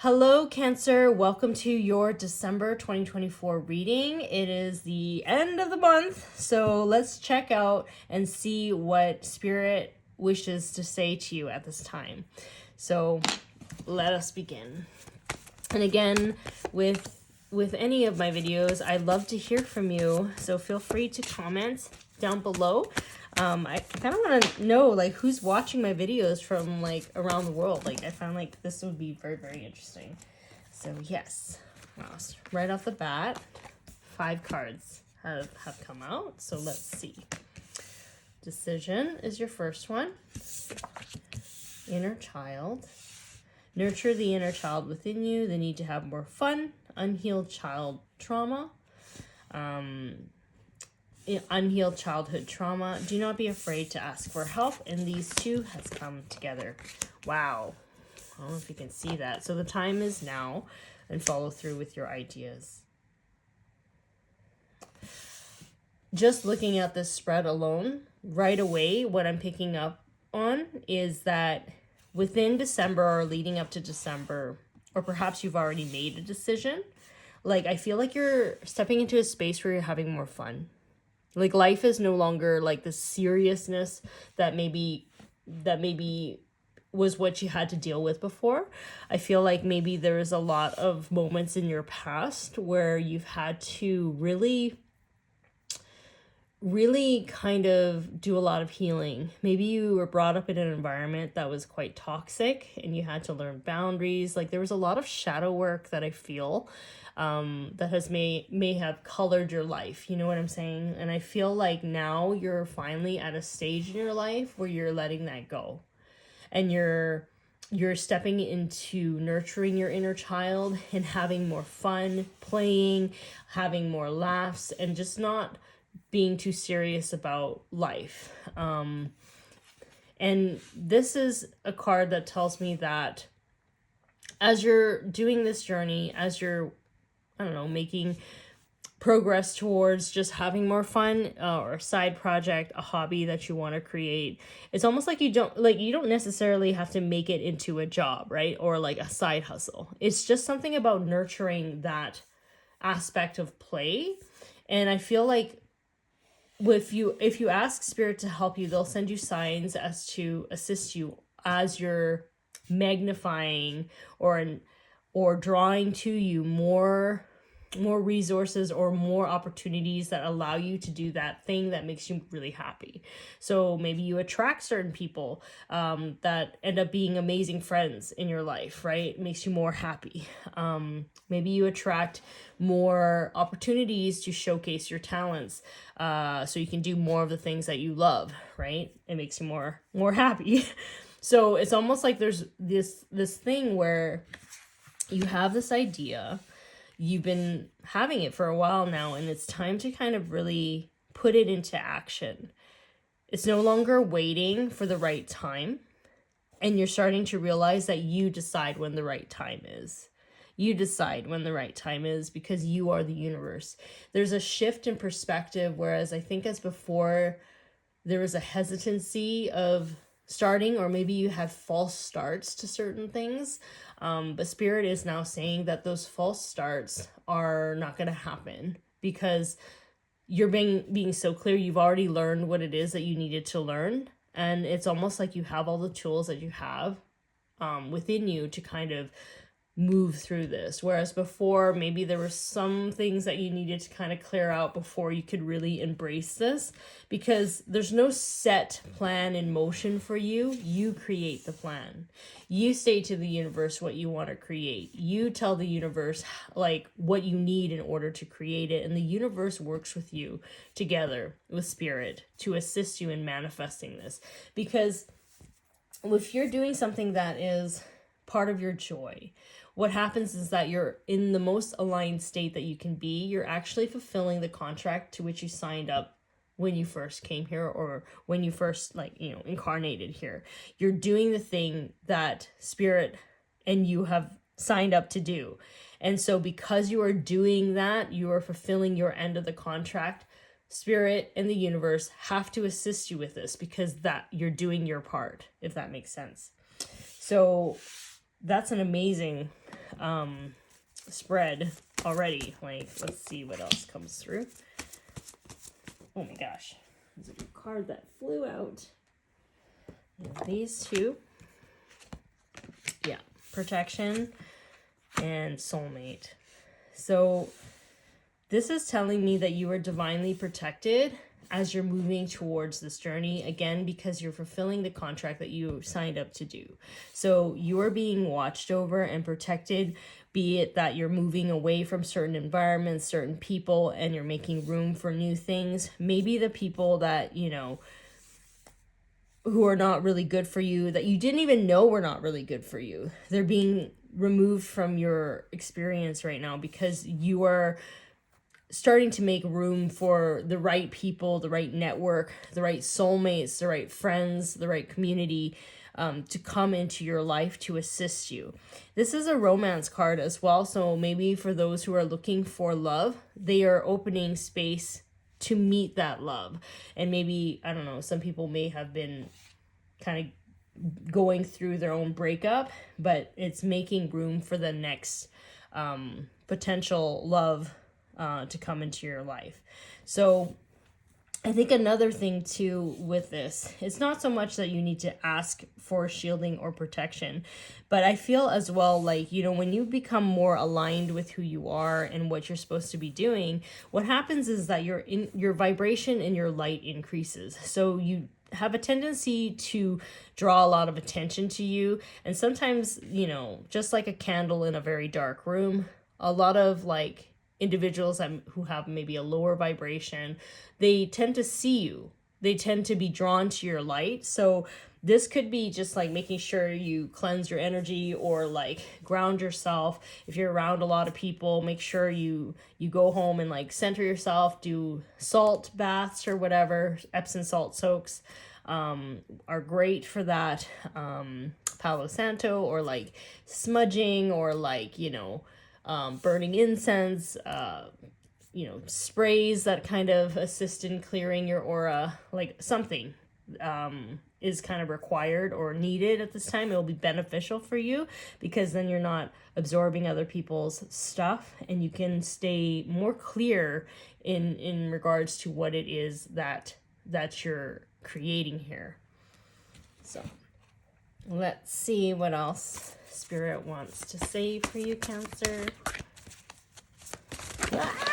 Hello, Cancer. Welcome to your December 2024 reading. It is the end of the month, so let's check out and see what Spirit wishes to say to you at this time. So let us begin. And again, with any of my videos, I'd love to hear from you, so feel free to comment down below. I kind of want to know, like, who's watching my videos from, like, around the world. Like, I found, like, this would be very, very interesting. So, yes. Well, right off the bat, 5 cards have come out. So, let's see. Decision is your first one. Inner child. Nurture the inner child within you. The need to have more fun. Unhealed child trauma. Unhealed childhood trauma. Do not be afraid to ask for help. And these two has come together. Wow. I don't know if you can see that. So the time is now, and follow through with your ideas. Just looking at this spread alone, right away, what I'm picking up on is that within December or leading up to December, or perhaps you've already made a decision, like, I feel like you're stepping into a space where you're having more fun. Like, life is no longer like the seriousness that maybe was what you had to deal with before. I feel like maybe there is a lot of moments in your past where you've had to really kind of do a lot of healing. Maybe you were brought up in an environment that was quite toxic and you had to learn boundaries. Like, there was a lot of shadow work that I feel that has may have colored your life. You know what I'm saying? And I feel like now you're finally at a stage in your life where you're letting that go. And you're stepping into nurturing your inner child and having more fun, playing, having more laughs, and just not being too serious about life. And this is a card that tells me that as you're doing this journey, as you're, I don't know, making progress towards just having more fun, or a side project, a hobby that you want to create, it's almost like you don't necessarily have to make it into a job, right? Or like a side hustle. It's just something about nurturing that aspect of play. And I feel like if you ask Spirit to help you, they'll send you signs as to assist you as you're magnifying or drawing to you more resources or more opportunities that allow you to do that thing that makes you really happy. So maybe you attract certain people that end up being amazing friends in your life, right? It makes you more happy. Maybe you attract more opportunities to showcase your talents, so you can do more of the things that you love, right? It makes you more happy. So it's almost like there's this thing where you have this idea, you've been having it for a while now, and it's time to kind of really put it into action. It's no longer waiting for the right time, and you're starting to realize that you decide when the right time is. You decide when the right time is because you are the universe. There's a shift in perspective, whereas I think as before, there was a hesitancy of starting, or maybe you had false starts to certain things. But Spirit is now saying that those false starts are not going to happen because you're being so clear. You've already learned what it is that you needed to learn. And it's almost like you have all the tools that you have within you to kind of move through this. Whereas before, maybe there were some things that you needed to kind of clear out before you could really embrace this, because there's no set plan in motion for you. You create the plan. You say to the universe what you want to create. You tell the universe like what you need in order to create it, and the universe works with you together with Spirit to assist you in manifesting this. Because if you're doing something that is part of your joy, what happens is that you're in the most aligned state that you can be. You're actually fulfilling the contract to which you signed up when you first came here, or when you first, incarnated here. You're doing the thing that Spirit and you have signed up to do. And so because you are doing that, you are fulfilling your end of the contract. Spirit and the universe have to assist you with this because that you're doing your part, if that makes sense. So that's an amazing spread already. Like, let's see what else comes through. Oh my gosh, there's a card that flew out. These two. Yeah, protection and soulmate. So this is telling me that you are divinely protected as you're moving towards this journey, again, because you're fulfilling the contract that you signed up to do. So you are being watched over and protected, be it that you're moving away from certain environments, certain people, and you're making room for new things. Maybe the people that, you know, who are not really good for you, that you didn't even know were not really good for you, they're being removed from your experience right now because you are starting to make room for the right people, the right network, the right soulmates, the right friends, the right community to come into your life to assist you. This is a romance card as well. So maybe for those who are looking for love, they are opening space to meet that love. And maybe, I don't know, some people may have been kind of going through their own breakup, but it's making room for the next potential love to come into your life. So I think another thing too with this, it's not so much that you need to ask for shielding or protection, but I feel as well like, you know, when you become more aligned with who you are and what you're supposed to be doing, what happens is that your vibration and your light increases. So you have a tendency to draw a lot of attention to you. And sometimes, you know, just like a candle in a very dark room, a lot of like individuals who have maybe a lower vibration, they tend to see you. They tend to be drawn to your light. So this could be just like making sure you cleanse your energy or like ground yourself. If you're around a lot of people, make sure you go home and like center yourself, do salt baths or whatever. Epsom salt soaks are great for that. Palo Santo or like smudging or like, you know, burning incense, you know, sprays that kind of assist in clearing your aura, like something is kind of required or needed at this time. It will be beneficial for you because then you're not absorbing other people's stuff and you can stay more clear in regards to what it is that you're creating here. So let's see what else Spirit wants to say for you, Cancer. Ah!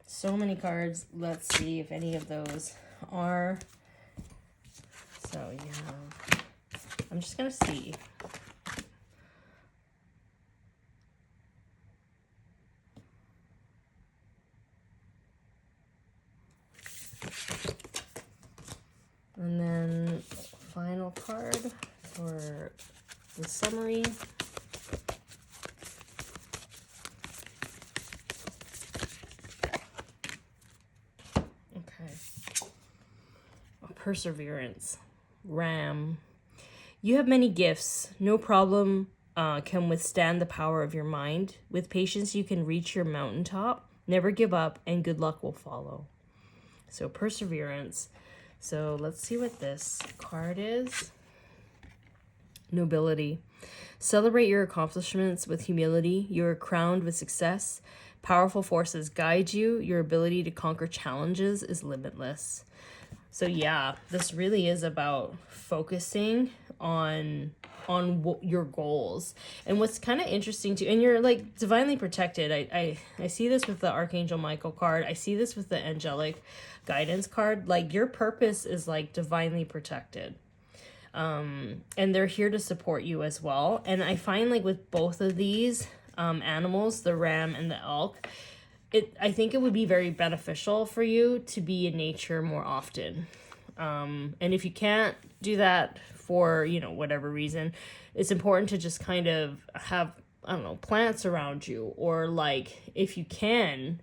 So many cards. Let's see if any of those are. So yeah, I'm just gonna see. And then final card for the summary. Okay. Perseverance. Ram. You have many gifts. No problem can withstand the power of your mind. With patience, you can reach your mountaintop. Never give up, and good luck will follow. So perseverance. So let's see what this card is. Nobility. Celebrate your accomplishments with humility. You are crowned with success. Powerful forces guide you. Your ability to conquer challenges is limitless. So yeah, this really is about focusing on your goals. And what's kind of interesting too, and you're like divinely protected. I see this with the Archangel Michael card. I see this with the Angelic Guidance card. Like your purpose is like divinely protected. And they're here to support you as well. And I find like with both of these animals, the ram and the elk, I think it would be very beneficial for you to be in nature more often. And if you can't do that for, you know, whatever reason, it's important to just kind of have, I don't know, plants around you, or like if you can,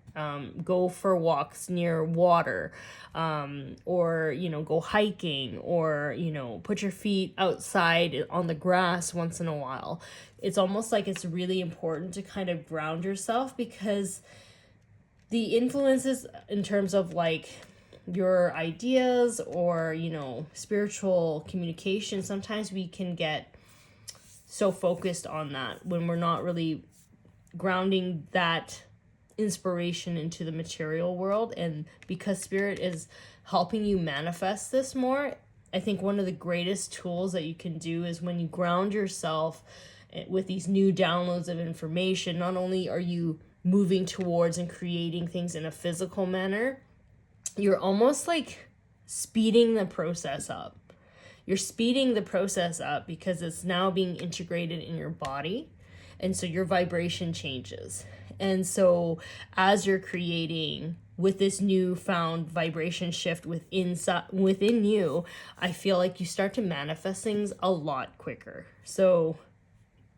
go for walks near water, or, you know, go hiking, or, you know, put your feet outside on the grass once in a while. It's almost like it's really important to kind of ground yourself, because the influences in terms of like your ideas or, you know, spiritual communication, sometimes we can get so focused on that, when we're not really grounding that inspiration into the material world. And because spirit is helping you manifest this more, I think one of the greatest tools that you can do is when you ground yourself with these new downloads of information, not only are you moving towards and creating things in a physical manner, you're almost like speeding the process up. You're speeding the process up because it's now being integrated in your body. And so your vibration changes. And so as you're creating with this newfound vibration shift within you, I feel like you start to manifest things a lot quicker. So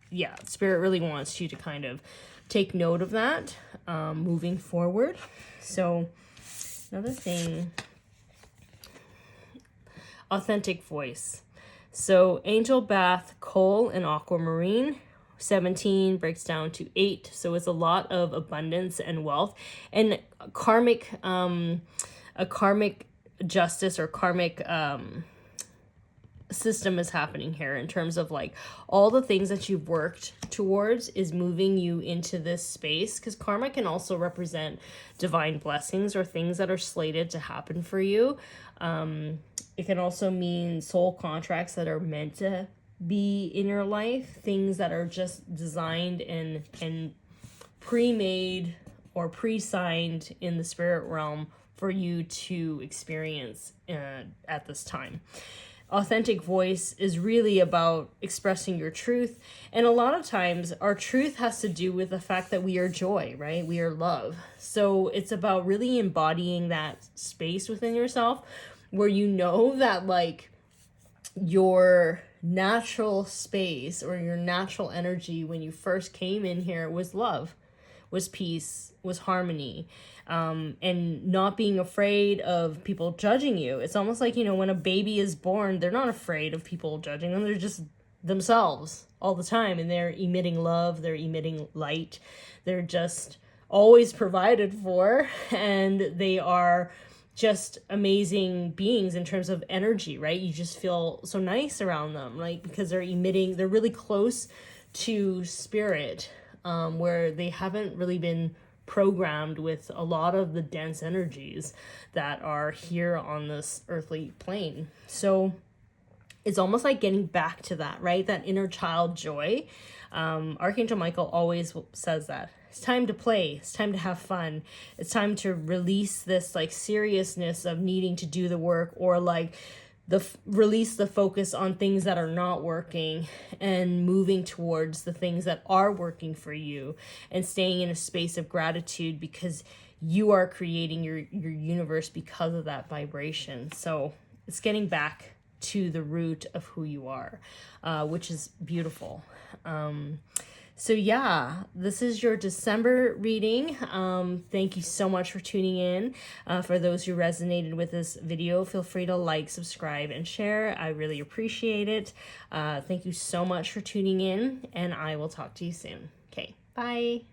yeah, Spirit really wants you to kind of take note of that moving forward. So another thing, authentic voice. So Angel Bath, Coal, and Aquamarine. 17 breaks down to 8, so it's a lot of abundance and wealth, and a karmic justice or karmic system is happening here, in terms of like all the things that you've worked towards is moving you into this space, because karma can also represent divine blessings or things that are slated to happen for you. It can also mean soul contracts that are meant to be in your life, things that are just designed and pre-made or pre-signed in the spirit realm for you to experience at this time. Authentic voice is really about expressing your truth, and a lot of times our truth has to do with the fact that we are joy, right? We are love. So it's about really embodying that space within yourself where you know that like your natural space or your natural energy when you first came in here was love, was peace, was harmony, and not being afraid of people judging you. It's almost like, you know, when a baby is born, they're not afraid of people judging them. They're just themselves all the time, and they're emitting love, they're emitting light, they're just always provided for, and they are just amazing beings in terms of energy, right? You just feel so nice around them, like, because they're really close to spirit, where they haven't really been programmed with a lot of the dense energies that are here on this earthly plane. So it's almost like getting back to that, right? That inner child joy. Archangel Michael always says that. It's time to play. It's time to have fun. It's time to release this like seriousness of needing to do the work, or like release the focus on things that are not working and moving towards the things that are working for you, and staying in a space of gratitude because you are creating your universe because of that vibration. So it's getting back to the root of who you are, which is beautiful. So yeah, this is your December reading. Thank you so much for tuning in. For those who resonated with this video, feel free to like, subscribe, and share. I really appreciate it. Thank you so much for tuning in, and I will talk to you soon. Okay, bye.